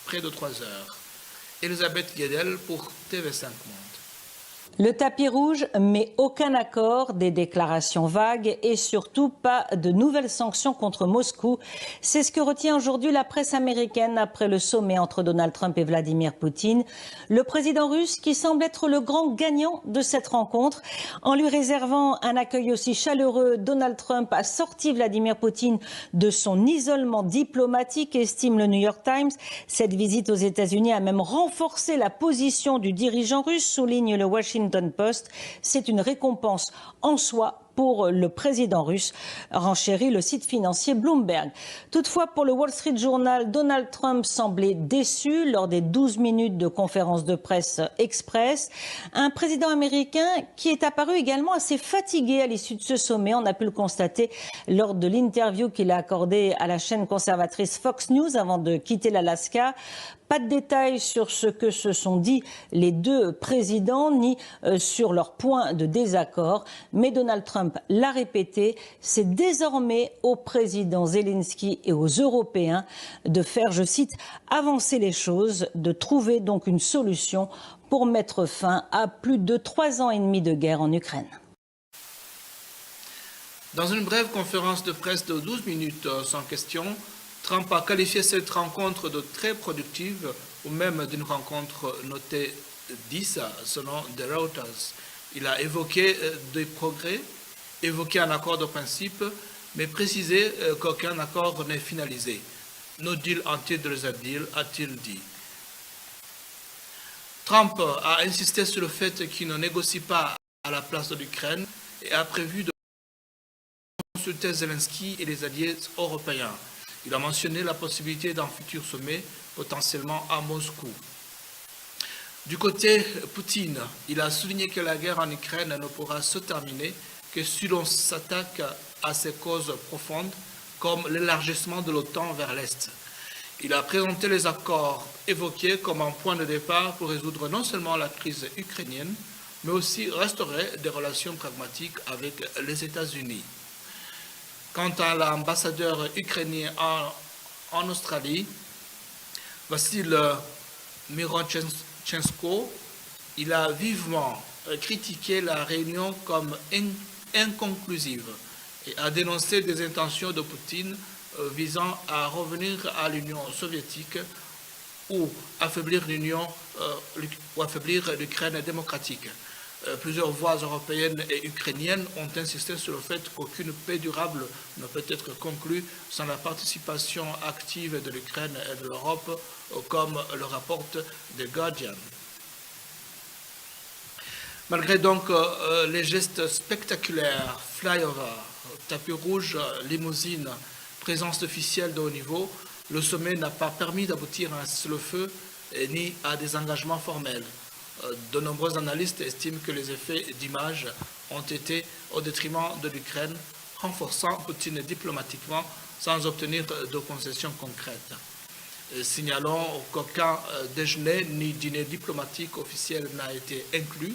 près de 3 heures. Elisabeth Guedel pour TV5 Monde. Le tapis rouge, mais aucun accord, des déclarations vagues et surtout pas de nouvelles sanctions contre Moscou. C'est ce que retient aujourd'hui la presse américaine après le sommet entre Donald Trump et Vladimir Poutine. Le président russe qui semble être le grand gagnant de cette rencontre. En lui réservant un accueil aussi chaleureux, Donald Trump a sorti Vladimir Poutine de son isolement diplomatique, estime le New York Times. Cette visite aux États-Unis a même renforcé la position du dirigeant russe, souligne le Washington Post. C'est une récompense en soi pour le président russe, renchérit le site financier Bloomberg. Toutefois, pour le Wall Street Journal, Donald Trump semblait déçu lors des 12 minutes de conférence de presse express. Un président américain qui est apparu également assez fatigué à l'issue de ce sommet. On a pu le constater lors de l'interview qu'il a accordée à la chaîne conservatrice Fox News avant de quitter l'Alaska. Pas de détails sur ce que se sont dit les deux présidents, ni sur leurs points de désaccord. Mais Donald Trump l'a répété, c'est désormais au président Zelensky et aux Européens de faire, je cite, avancer les choses, de trouver donc une solution pour mettre fin à plus de 3 ans et demi de guerre en Ukraine. Dans une brève conférence de presse de 12 minutes sans question, Trump a qualifié cette rencontre de très productive ou même d'une rencontre notée 10 selon The Reuters. Il a évoqué des progrès, évoqué un accord de principe, mais précisé qu'aucun accord n'est finalisé. No deal until there is a deal, a-t-il dit. Trump a insisté sur le fait qu'il ne négocie pas à la place de l'Ukraine et a prévu de consulter Zelensky et les alliés européens. Il a mentionné la possibilité d'un futur sommet, potentiellement à Moscou. Du côté Poutine, il a souligné que la guerre en Ukraine ne pourra se terminer que si l'on s'attaque à ses causes profondes, comme l'élargissement de l'OTAN vers l'Est. Il a présenté les accords évoqués comme un point de départ pour résoudre non seulement la crise ukrainienne, mais aussi restaurer des relations pragmatiques avec les États-Unis. Quant à l'ambassadeur ukrainien en Australie, Vassil Mironchenko, il a vivement critiqué la réunion comme inconclusive et a dénoncé des intentions de Poutine visant à revenir à l'Union soviétique ou affaiblir l'Ukraine démocratique. Plusieurs voix européennes et ukrainiennes ont insisté sur le fait qu'aucune paix durable ne peut être conclue sans la participation active de l'Ukraine et de l'Europe, comme le rapporte The Guardian. Malgré donc les gestes spectaculaires, flyover, tapis rouge, limousine, présence officielle de haut niveau, le sommet n'a pas permis d'aboutir à un cessez-le-feu ni à des engagements formels. De nombreux analystes estiment que les effets d'image ont été au détriment de l'Ukraine, renforçant Poutine diplomatiquement sans obtenir de concessions concrètes. Signalons qu'aucun déjeuner ni dîner diplomatique officiel n'a été inclus